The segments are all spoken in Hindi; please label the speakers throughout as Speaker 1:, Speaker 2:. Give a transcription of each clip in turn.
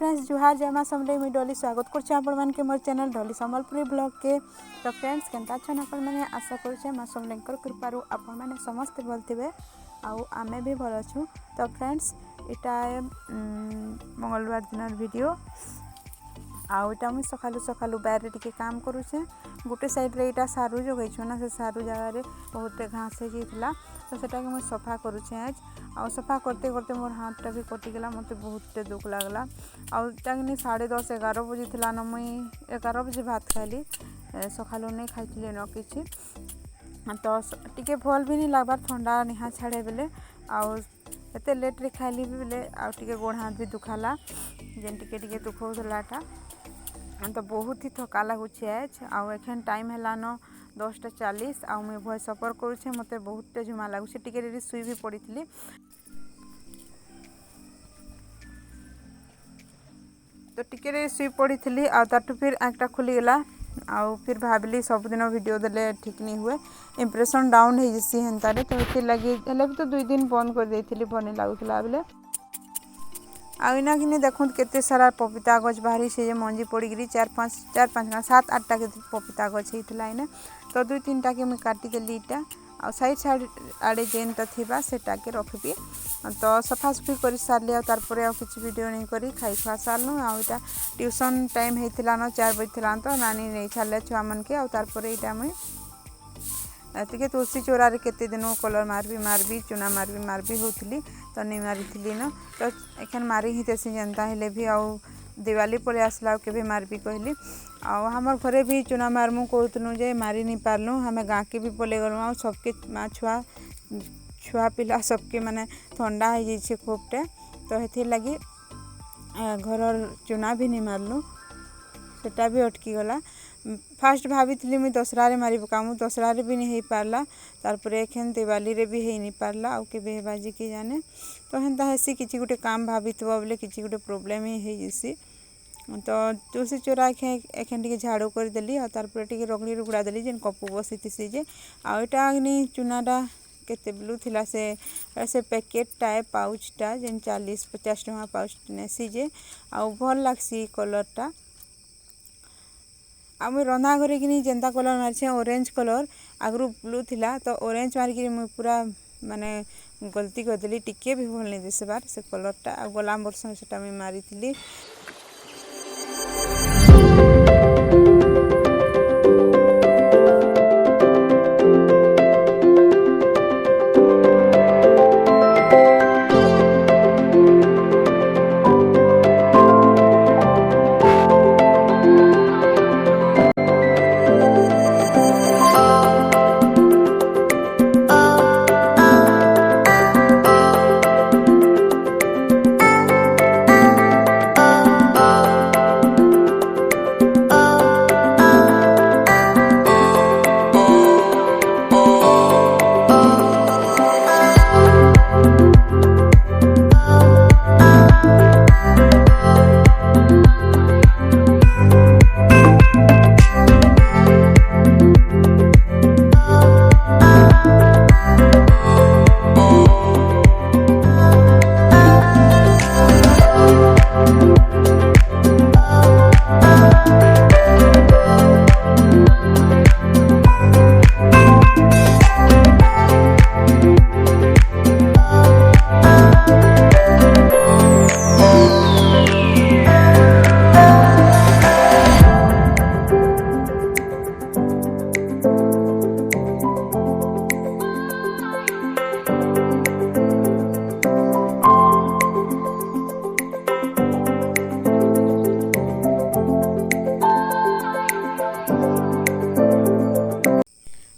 Speaker 1: फ्रेंड्स जुहार जय मां समले मुई डॉली स्वागत करछे आपण मान के मोर चैनल डॉली संबलपुरी ब्लॉग के। तो फ्रेंड्स केनता छन आपण माने आशा करछे मां समलेंकर कृपारू आपण माने समस्त बोलथिबे आउ आमे भी भल अछु। तो फ्रेंड्स इटा मंगलवार दिन वीडियो आउ इटा मुई सखालु सखालु बाहर टिके काम करूछे। गोटे साइड रे इटा सारू जगैछु ना से सारू जगह रे बहुत घास हे जितला तो सेटा के मुई सफा करूछे आज। आउ सफा करते करते मोर हाथटा भी कटि गेला मते बहुत दुख लागला। आउ टागनी 10:30 11 बजे थिला न मुई 11 बजे भात खाइली सखालु नै खाइथिले न किछि तो टिके भल भी नहीं लागबार ठंडा निहा छाड़े बेले आउ एते लेट रे खाइली बेले आउ टिके गोड़ हाथ भी दुखाला जेन टिके टिके दुखौलाटा तो बहुत ही थका लगुचे आज। आउ एखन टाइम हैला न 10:40 आउ मुई भय सफर करूछे मते बहुत झुमा लगुचे टिके रे सुई भी पड़ीथिली। तो टिके रे सुई पड़ी थी आ ताटू फिर आँखटा खुली गला आउ फिर भाविली सबुदिन वीडियो देले ठीक नहीं हुए इंप्रेशन डाउन हो जसी हेन्तारे तो ये लगी हेले भी तो 2 दिन बंद कर देथिली भल लागुला बेले। आउ इना कि देखुन केते सारा पपीता गछ बाहरी से मंजी पड़ीगिरी 4-5 7-8टा के पपीता गछ होता इने तो 2-3टा के मुझे काटी देली इटा आ साइड साइड आड़े जेनटा थिबा सेटा के रखबी तो सफासफी कर सारे आ किसी वीडियो नहीं करी खाई खुआ सारनु आ ट्यूशन टाइम होता न 4 बजे तो नानी नहीं छाड़े छुआ मन के आपर मुई टे तुलसी चोरा केते दिन कलर मारबी चुना मारबी होती तो नहीं मारी न तो एखन मारी ही तेसी जनता हेले भी आउ दिवाली पड़े आसला के मारबी कहली आउ हमर घरे भी चुना मारमु कहतनु जे मारी नहीं पारलु हमें गाँ के भी पले गलु आ सबके माँ छुआ पिला सबके माने ठंडा हो जाइए खूबटे तो हेथि लगी घर चुना भी नहीं मारलु सेटा भी अटकी गला। फास्ट भाभी मुई दशहरा रे मारी पकामु दशहरा रे भी नहीं हो पारला तारपर एखन दिवाली रे भी हो नहीं पारला आउ के बाजी के जाने तो हेन्ता हेसी किसी गोटे काम भाभी बोले किसी गोटे प्रोब्लेम ही जैसी तो तुलसी चोरा एखन टे झाड़ू करदेली आर टे रगड़ी रुगड़ा देली जेन कपू बसी जे आटा चुनाटा केते ब्लू थिला से पैकेटटा पाउचटा जेन 40-50 टका पाउच नेसी जे आउ भल लागसी कलरटा आ मुई रंधा घरे कि जेंता कलर मारी ऑरेंज कलर आगरू ब्लू थिला तो ऑरेंज मारिकी मुई पूरा माने गलती करदेली टिके भी भल नहीं दिसबार से कलरटा आ गला वर्ष सेटा मुई मारी थी।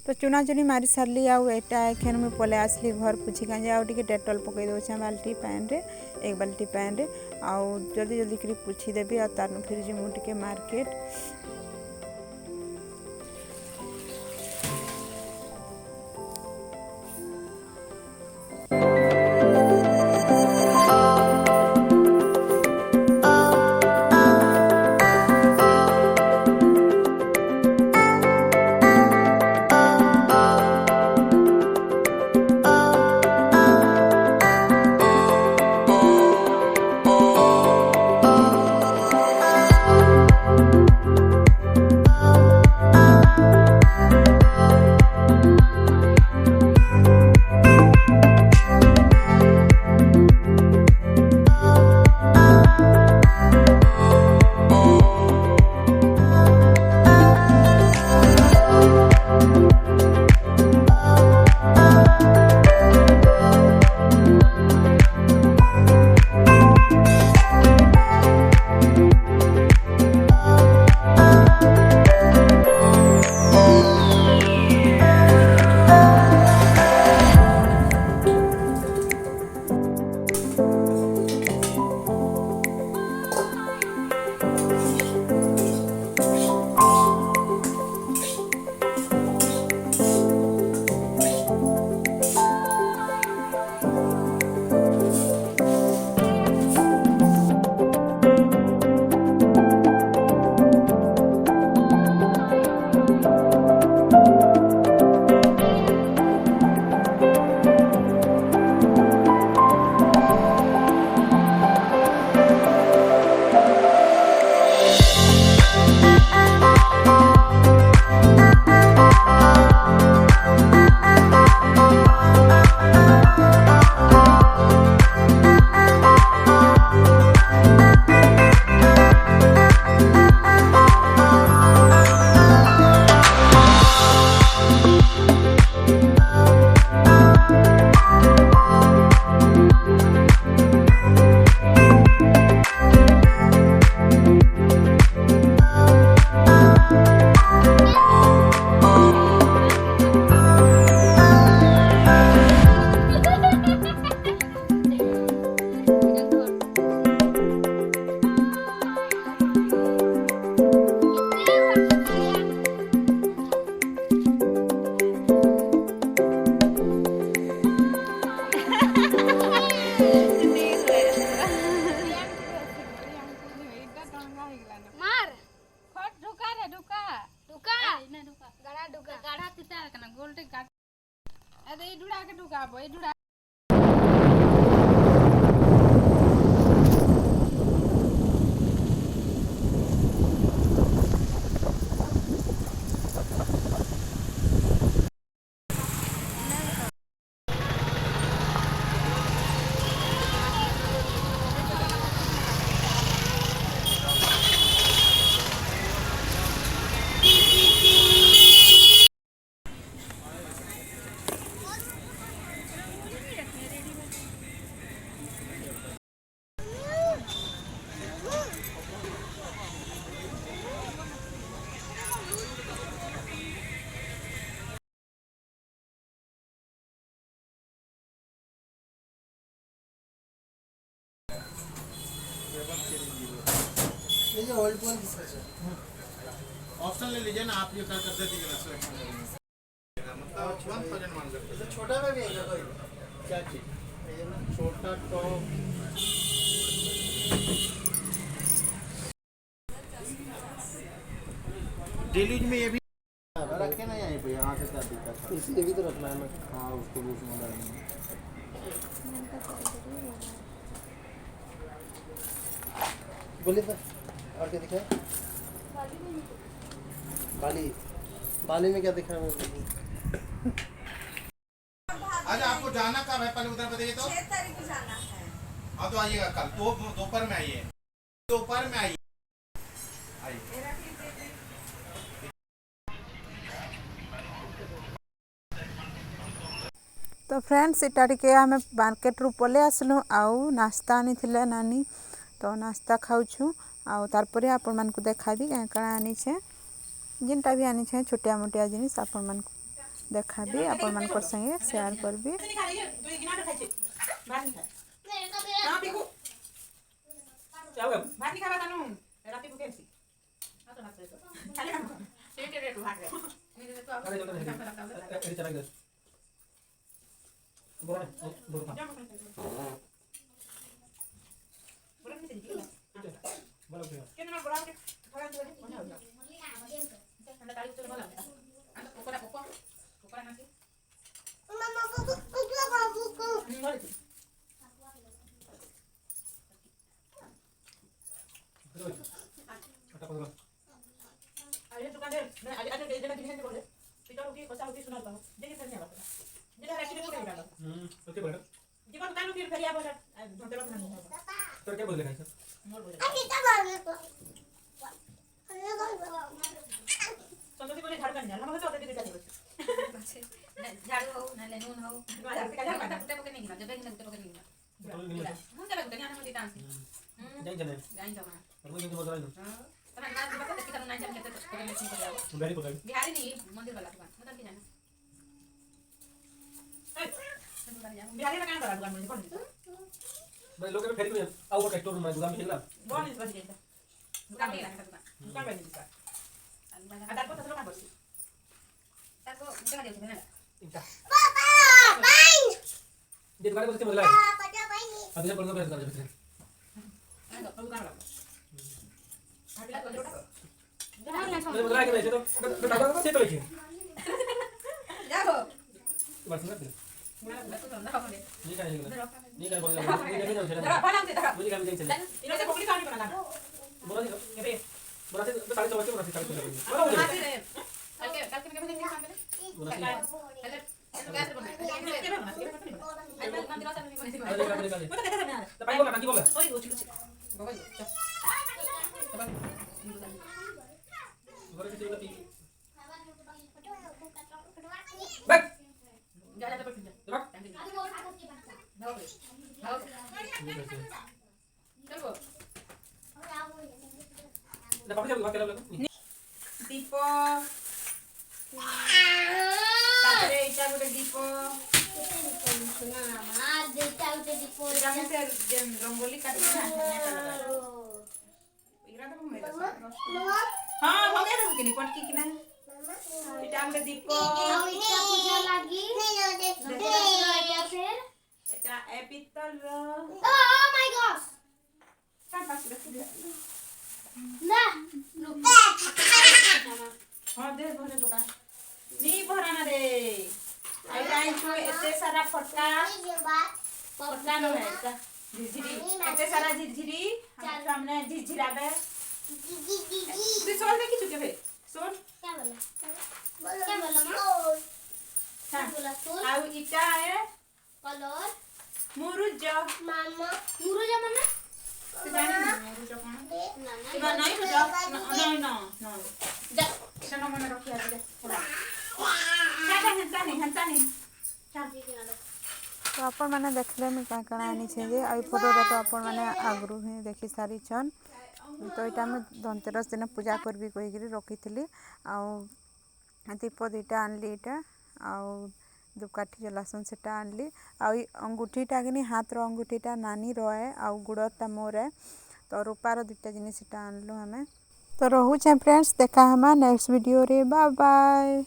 Speaker 1: तो चुना चुनी मारी सारली आटा एखन मुझे पले आसली घर पुछी काजे आउ टिके डेटॉल पकई दौचे बाल्टी पैन रे 1 बाल्टी पैन रे आउ जल्दी जल्दी करी पुछी देबी आ तार फिर जिमु टिके मार्केट।
Speaker 2: गाढ़ा तिता कना गोल्ड गाढ़ अरे ढुड़ा के ढुकाबो ए ढुड़ा
Speaker 3: ये जो ओल्ड वन ऑप्शन ले लीजिए ना आप ये कर कर देती है मतलब 1000 मान सकते हैं छोटा में भी है कोई क्या चीज छोटा टॉप डेली में ये भी रखे ना यहीं पे यहाँ से क्या दिक्कत है इसलिए भी तो रखना है ना हाँ उसको भी उसमें डालना है बोलिए सर और क्या दिखा है बाली बाली में क्या दिख रहा है आज आपको जाना कब है पहले उधर बताइए तो 6 तारीख को जाना है हाँ तो आइएगा कल तो दोपहर में आइए दोपहर में आइए
Speaker 1: तो फ्रेंड्स इटा टिके आम मार्केट रू पले आसलु आउ नास्ता आनी थिले नानी तो नास्ता खाऊछु आउ तारपरे आपण मान को देखाबी क्या काଣା आनी छे जिनटा भी आनी छे छोटिया मोटिया जिनिस आपण मान को देखाबी आपण मान को संगे शेयर करबी
Speaker 2: झाड़ू हो ना ले नून हो कुटे पके नहीं जब नहीं कुटे पके नहीं हम जब कुटे ना हम डांस जाई जमा और मुझे बोल रहा हूं तने नाच बता देखि तने नाच लेते तो पके नहीं कर जाओ वेरी गुड बिहारी नहीं मंदिर वाला दुकान मतलब की जाना बिहारी का काम करा दुकान में कौन
Speaker 4: भाई लोग फेरी को आओ का स्टोर में दुकान में खेला
Speaker 2: कौन इस बस गया दुकान में लगा दुकान में दुकान अगर को तो लोग बस ताको जगह दे ना
Speaker 4: इनका
Speaker 2: पापा बाई
Speaker 4: दे दुकान बोलते बोला
Speaker 2: पापा बाई
Speaker 4: अब जब बोलना कर दे
Speaker 2: ना तो दुकान वाला अगला को जोड़ा
Speaker 4: मैं बोला कि वैसे तो टाटा से तो लिखिए
Speaker 2: जाओ
Speaker 4: बस ना
Speaker 2: मैं तो ना हो गए
Speaker 4: नहीं कर बोल रहा नहीं कर
Speaker 2: जरा पाना दे जरा
Speaker 4: मुझे काम नहीं चल
Speaker 2: इन्होंने पकड़ी खानी बना
Speaker 4: बोला
Speaker 2: ये पे
Speaker 4: बोला से 4:30 बजे बोला से 4:30
Speaker 2: बोलो कल के मैं देंगे काम करे
Speaker 4: बोला
Speaker 2: अरे गैस बना के बना अरे मंदिर से नहीं बना
Speaker 4: अरे
Speaker 2: वो तो कहता था
Speaker 4: तो पाई बोला काकी बोला
Speaker 2: ओए वो चिल्ला बाबा
Speaker 4: बोला से बोला पी
Speaker 2: जा जा पर जा चलो
Speaker 4: ना पापा जब बात कर
Speaker 2: दीप तारे इटा गोटे दीप
Speaker 5: मार देता उते दीपो
Speaker 2: जामे से रंगोली काट के इगरा तो मेरा हां हो गया कि नहीं पटकी कि ना इटा गोटे दीप
Speaker 5: और इटा पूजा लागी इटा फिर
Speaker 2: एटा ए पित्तल रो
Speaker 5: ओह माय गॉड
Speaker 2: का पास रख दे
Speaker 5: ना
Speaker 2: हां दे भरे बका आइछु एते सारा फटका फटका न है झिरझिरी एते सारा झिरझिरी हम सामने झिरझिराबे तू सोल देखि चुके भे सोल
Speaker 5: क्या बोला मां क्या बोला सोल
Speaker 2: आउ इटा है
Speaker 5: कलर
Speaker 2: मुरुज
Speaker 5: मामा मुरुजा मामा
Speaker 2: तू जानी मुरुज कौन
Speaker 5: ना
Speaker 2: नहीं मुरुज नहीं ना ना जा चलो मन रखी आ दे हंता नहीं
Speaker 1: तो आपण मैंने देखले मुझे क्या क्या आनी जे आई फोटोटा तो आपण मैंने आगु ही देखी सारी छन तो यहाँ मुझे धनतेरस दिन पूजा करबी कहीकि रखी आउ दीप दुईटा आनली यहाँ आउ धूपकाठी जलासन से आनली आई अंगूठीटा कि हाथ अंगूठीटा नानी रहे आउ गुड़टा मोर है तो रूपार दुईटा जिनिस आनलु हमें तो रोचे फ्रेंड्स देखा हमें नेक्स्ट वीडियो रे बाय बाय।